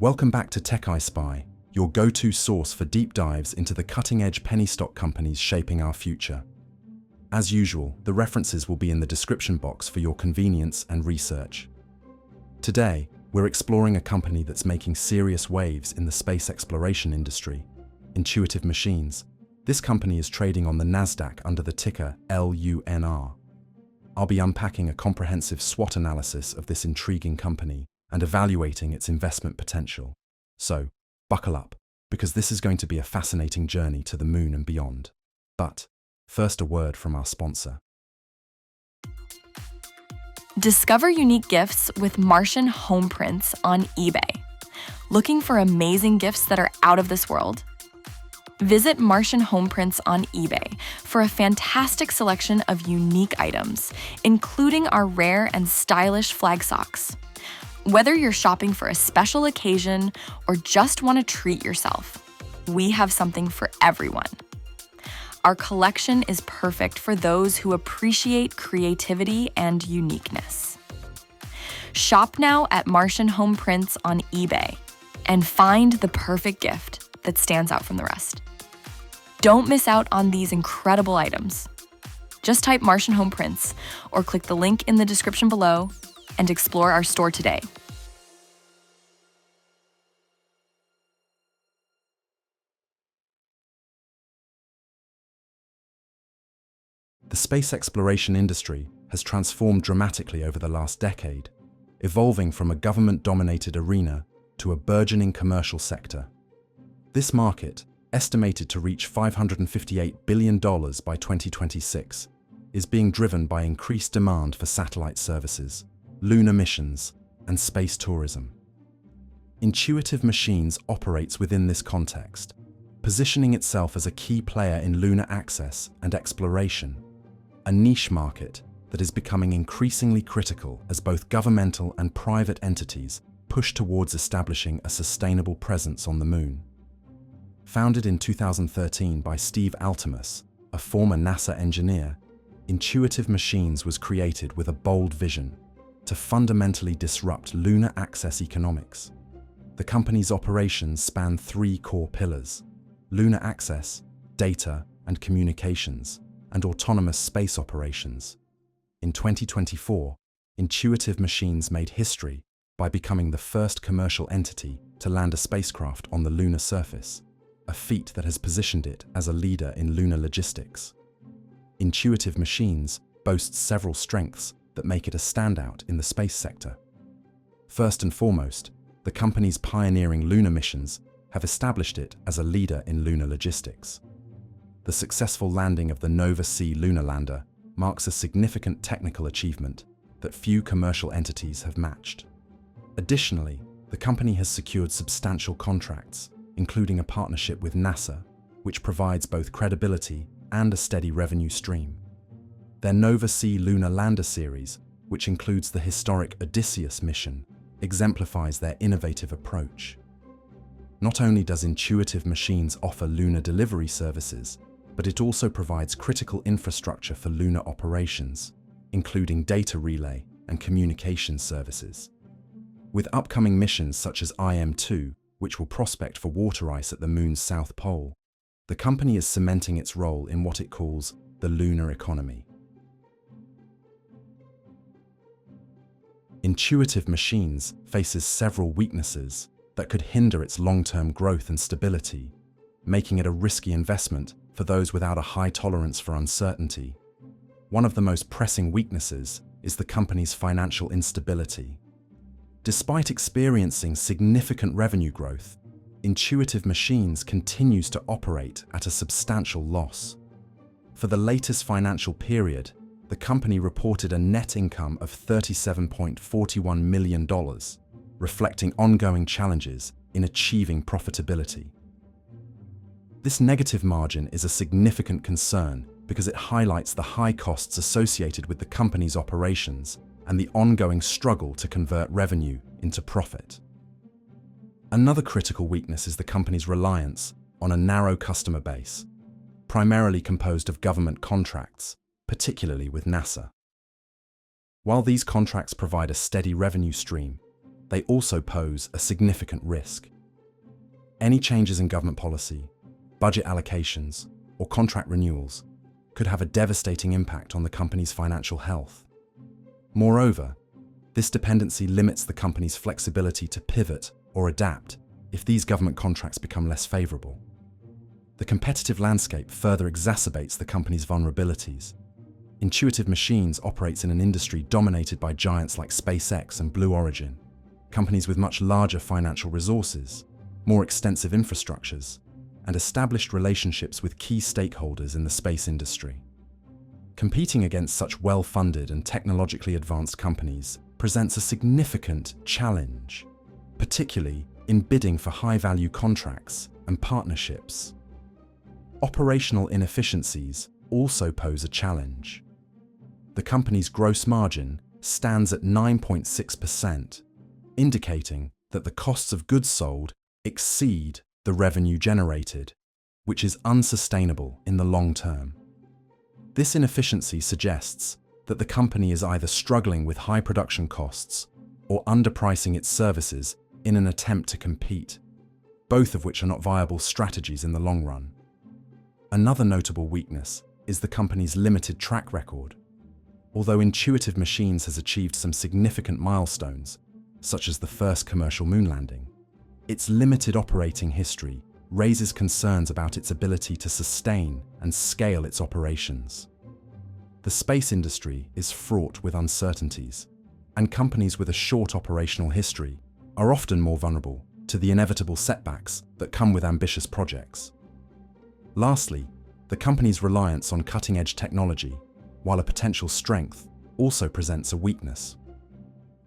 Welcome back to TechEyeSpy, your go-to source for deep dives into the cutting-edge penny stock companies shaping our future. As usual, the references will be in the description box for your convenience and research. Today, we're exploring a company that's making serious waves in the space exploration industry, Intuitive Machines. This company is trading on the NASDAQ under the ticker LUNR. I'll be unpacking a comprehensive SWOT analysis of this intriguing company and evaluating its investment potential. So, buckle up, because this is going to be a fascinating journey to the moon and beyond. But first, a word from our sponsor. Discover unique gifts with Martian home prints on eBay. Looking for amazing gifts that are out of this world? Visit Martian home prints on eBay for a fantastic selection of unique items, including our rare and stylish flag socks. Whether you're shopping for a special occasion or just want to treat yourself, we have something for everyone. Our collection is perfect for those who appreciate creativity and uniqueness. Shop now at Martian Home Prints on eBay and find the perfect gift that stands out from the rest. Don't miss out on these incredible items. Just type Martian Home Prints or click the link in the description below and explore our store today. The space exploration industry has transformed dramatically over the last decade, evolving from a government-dominated arena to a burgeoning commercial sector. This market, estimated to reach $558 billion by 2026, is being driven by increased demand for satellite services, lunar missions, and space tourism. Intuitive Machines operates within this context, positioning itself as a key player in lunar access and exploration, a niche market that is becoming increasingly critical as both governmental and private entities push towards establishing a sustainable presence on the moon. Founded in 2013 by Steve Altemus, a former NASA engineer, Intuitive Machines was created with a bold vision to fundamentally disrupt lunar access economics. The company's operations span three core pillars: lunar access, data and communications, and autonomous space operations. In 2024, Intuitive Machines made history by becoming the first commercial entity to land a spacecraft on the lunar surface, a feat that has positioned it as a leader in lunar logistics. Intuitive Machines boasts several strengths that make it a standout in the space sector. First and foremost, the company's pioneering lunar missions have established it as a leader in lunar logistics. The successful landing of the Nova-C lunar lander marks a significant technical achievement that few commercial entities have matched. Additionally, the company has secured substantial contracts, including a partnership with NASA, which provides both credibility and a steady revenue stream. Their Nova-C lunar lander series, which includes the historic Odysseus mission, exemplifies their innovative approach. Not only does Intuitive Machines offer lunar delivery services, but it also provides critical infrastructure for lunar operations, including data relay and communication services. With upcoming missions such as IM-2, which will prospect for water ice at the moon's south pole, the company is cementing its role in what it calls the lunar economy. Intuitive Machines faces several weaknesses that could hinder its long-term growth and stability, making it a risky investment for those without a high tolerance for uncertainty. One of the most pressing weaknesses is the company's financial instability. Despite experiencing significant revenue growth, Intuitive Machines continues to operate at a substantial loss. For the latest financial period, the company reported a net income of $37.41 million, reflecting ongoing challenges in achieving profitability. This negative margin is a significant concern because it highlights the high costs associated with the company's operations and the ongoing struggle to convert revenue into profit. Another critical weakness is the company's reliance on a narrow customer base, primarily composed of government contracts, particularly with NASA. While these contracts provide a steady revenue stream, they also pose a significant risk. Any changes in government policy, budget allocations, or contract renewals could have a devastating impact on the company's financial health. Moreover, this dependency limits the company's flexibility to pivot or adapt if these government contracts become less favorable. The competitive landscape further exacerbates the company's vulnerabilities. Intuitive Machines operates in an industry dominated by giants like SpaceX and Blue Origin, companies with much larger financial resources, more extensive infrastructures, and established relationships with key stakeholders in the space industry. Competing against such well-funded and technologically advanced companies presents a significant challenge, particularly in bidding for high-value contracts and partnerships. Operational inefficiencies also pose a challenge. The company's gross margin stands at 9.6%, indicating that the costs of goods sold exceed the revenue generated, which is unsustainable in the long term. This inefficiency suggests that the company is either struggling with high production costs or underpricing its services in an attempt to compete, both of which are not viable strategies in the long run. Another notable weakness is the company's limited track record. Although Intuitive Machines has achieved some significant milestones, such as the first commercial moon landing, its limited operating history raises concerns about its ability to sustain and scale its operations. The space industry is fraught with uncertainties, and companies with a short operational history are often more vulnerable to the inevitable setbacks that come with ambitious projects. Lastly, the company's reliance on cutting-edge technology, while a potential strength, also presents a weakness.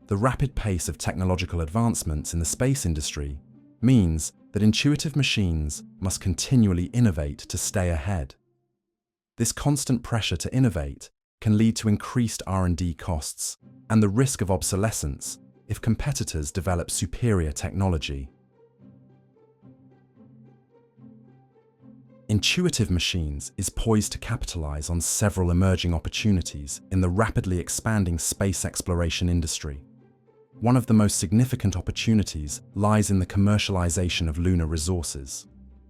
The rapid pace of technological advancements in the space industry means that Intuitive Machines must continually innovate to stay ahead. This constant pressure to innovate can lead to increased R&D costs and the risk of obsolescence if competitors develop superior technology. Intuitive Machines is poised to capitalize on several emerging opportunities in the rapidly expanding space exploration industry. One of the most significant opportunities lies in the commercialization of lunar resources.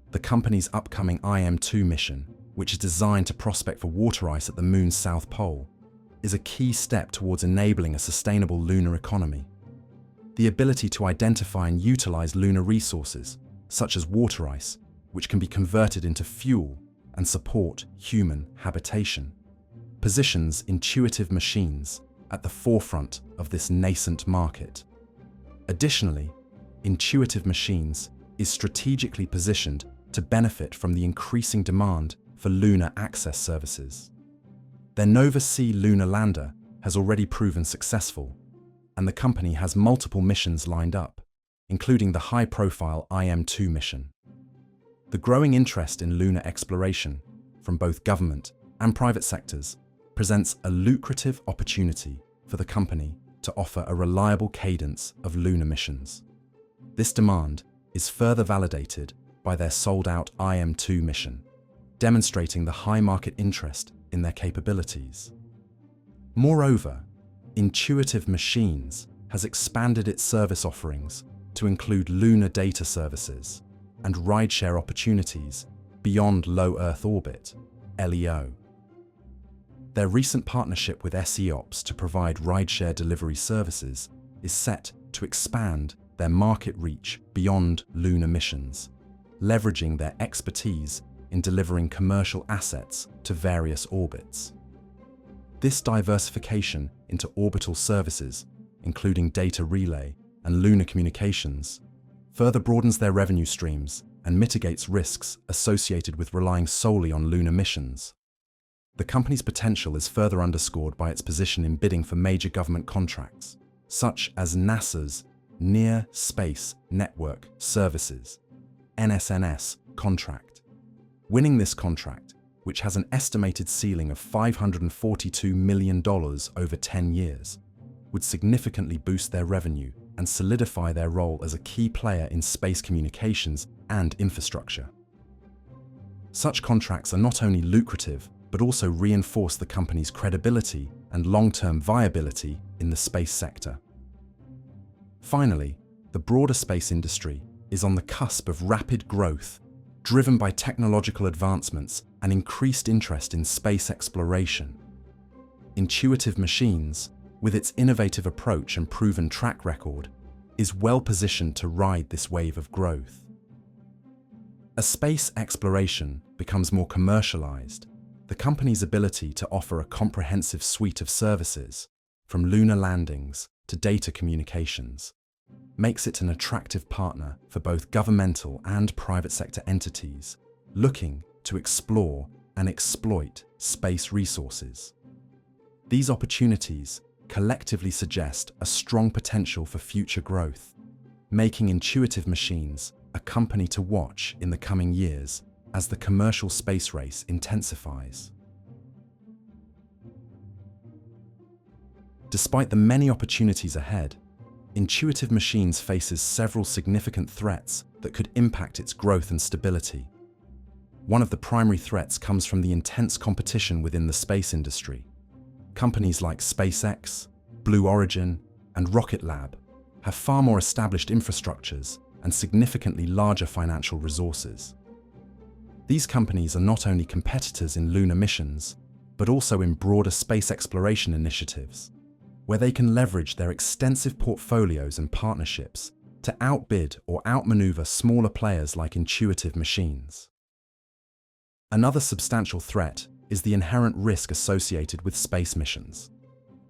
The company's upcoming IM-2 mission, which is designed to prospect for water ice at the Moon's south pole, is a key step towards enabling a sustainable lunar economy. The ability to identify and utilize lunar resources, such as water ice, which can be converted into fuel and support human habitation, positions Intuitive Machines at the forefront of this nascent market. Additionally, Intuitive Machines is strategically positioned to benefit from the increasing demand for lunar access services. Their Nova C lunar lander has already proven successful, and the company has multiple missions lined up, including the high-profile IM-2 mission. The growing interest in lunar exploration from both government and private sectors presents a lucrative opportunity for the company to offer a reliable cadence of lunar missions. This demand is further validated by their sold-out IM-2 mission, demonstrating the high market interest in their capabilities. Moreover, Intuitive Machines has expanded its service offerings to include lunar data services and rideshare opportunities beyond low Earth orbit, LEO. Their recent partnership with SEOps to provide rideshare delivery services is set to expand their market reach beyond lunar missions, leveraging their expertise in delivering commercial assets to various orbits. This diversification into orbital services, including data relay and lunar communications, further broadens their revenue streams and mitigates risks associated with relying solely on lunar missions. The company's potential is further underscored by its position in bidding for major government contracts, such as NASA's Near Space Network Services (NSNS) contract. Winning this contract, which has an estimated ceiling of $542 million over 10 years, would significantly boost their revenue and solidify their role as a key player in space communications and infrastructure. Such contracts are not only lucrative, but also reinforce the company's credibility and long-term viability in the space sector. Finally, the broader space industry is on the cusp of rapid growth, driven by technological advancements and increased interest in space exploration. Intuitive Machines, with its innovative approach and proven track record, is well positioned to ride this wave of growth. As space exploration becomes more commercialized, the company's ability to offer a comprehensive suite of services, from lunar landings to data communications, makes it an attractive partner for both governmental and private sector entities looking to explore and exploit space resources. These opportunities collectively suggest a strong potential for future growth, making Intuitive Machines a company to watch in the coming years as the commercial space race intensifies. Despite the many opportunities ahead, Intuitive Machines faces several significant threats that could impact its growth and stability. One of the primary threats comes from the intense competition within the space industry. Companies like SpaceX, Blue Origin, and Rocket Lab have far more established infrastructures and significantly larger financial resources. These companies are not only competitors in lunar missions, but also in broader space exploration initiatives, where they can leverage their extensive portfolios and partnerships to outbid or outmaneuver smaller players like Intuitive Machines. Another substantial threat is the inherent risk associated with space missions.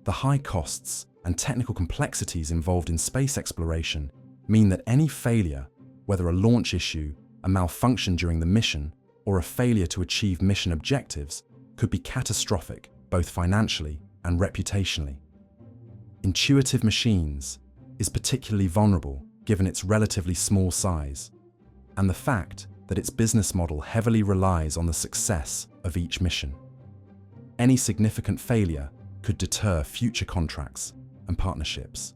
The high costs and technical complexities involved in space exploration mean that any failure, whether a launch issue, a malfunction during the mission, or a failure to achieve mission objectives, could be catastrophic, both financially and reputationally. Intuitive Machines is particularly vulnerable given its relatively small size and the fact that its business model heavily relies on the success of each mission. Any significant failure could deter future contracts and partnerships.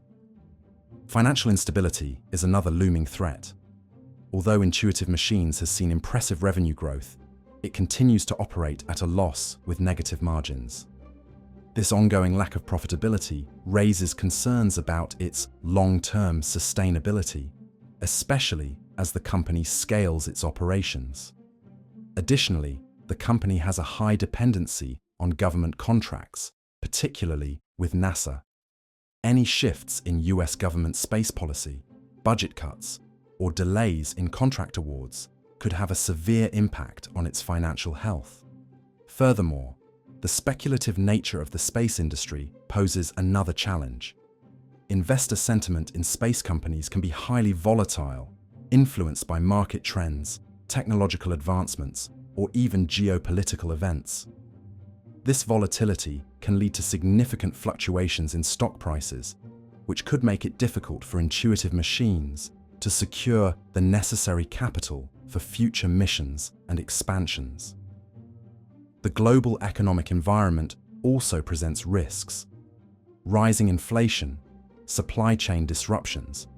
Financial instability is another looming threat. Although Intuitive Machines has seen impressive revenue growth, it continues to operate at a loss with negative margins. This ongoing lack of profitability raises concerns about its long-term sustainability, especially as the company scales its operations. Additionally, the company has a high dependency on government contracts, particularly with NASA. Any shifts in US government space policy, budget cuts, or delays in contract awards could have a severe impact on its financial health. Furthermore, the speculative nature of the space industry poses another challenge. Investor sentiment in space companies can be highly volatile, influenced by market trends, technological advancements, or even geopolitical events. This volatility can lead to significant fluctuations in stock prices, which could make it difficult for Intuitive Machines to secure the necessary capital for future missions and expansions. The global economic environment also presents risks. Rising inflation, supply chain disruptions,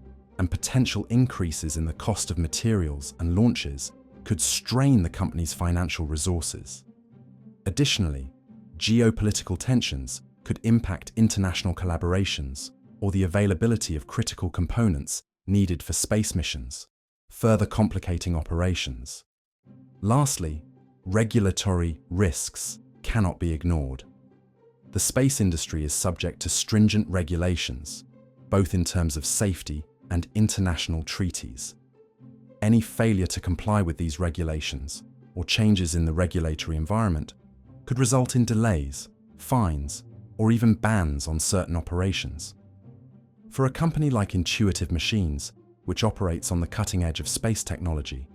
and potential increases in the cost of materials and launches could strain the company's financial resources. Additionally, geopolitical tensions could impact international collaborations or the availability of critical components needed for space missions, further complicating operations. Lastly, regulatory risks cannot be ignored. The space industry is subject to stringent regulations, both in terms of safety and international treaties. Any failure to comply with these regulations or changes in the regulatory environment could result in delays, fines, or even bans on certain operations. For a company like Intuitive Machines, which operates on the cutting edge of space technology,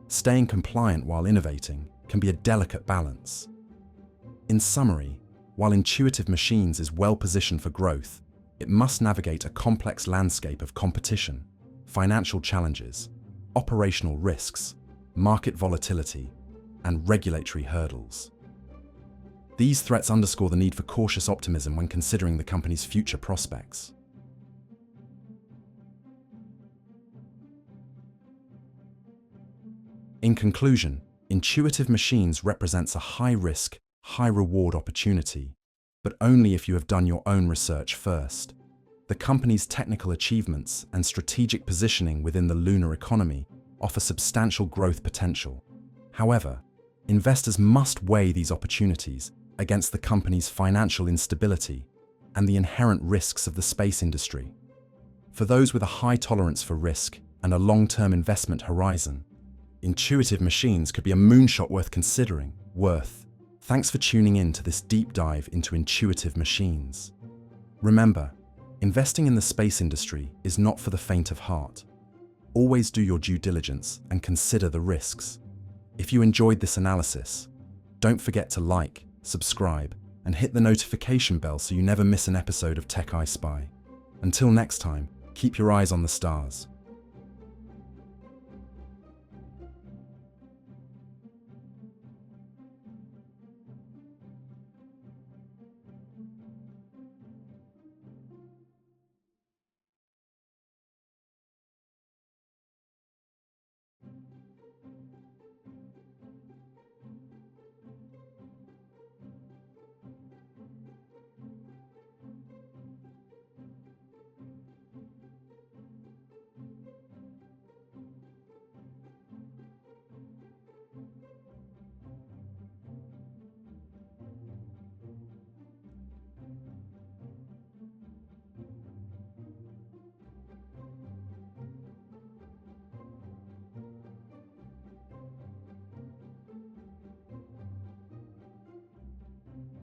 staying compliant while innovating can be a delicate balance. In summary, while Intuitive Machines is well positioned for growth, it must navigate a complex landscape of competition, financial challenges, operational risks, market volatility, and regulatory hurdles. These threats underscore the need for cautious optimism when considering the company's future prospects. In conclusion, Intuitive Machines represents a high-risk, high-reward opportunity, but only if you have done your own research first. The company's technical achievements and strategic positioning within the lunar economy offer substantial growth potential. However, investors must weigh these opportunities against the company's financial instability and the inherent risks of the space industry. For those with a high tolerance for risk and a long-term investment horizon, Intuitive Machines could be a moonshot worth considering. Thanks for tuning in to this deep dive into Intuitive Machines. Remember, investing in the space industry is not for the faint of heart. Always do your due diligence and consider the risks. If you enjoyed this analysis, don't forget to like, subscribe, and hit the notification bell so you never miss an episode of TechEyeSpy. Until next time, keep your eyes on the stars.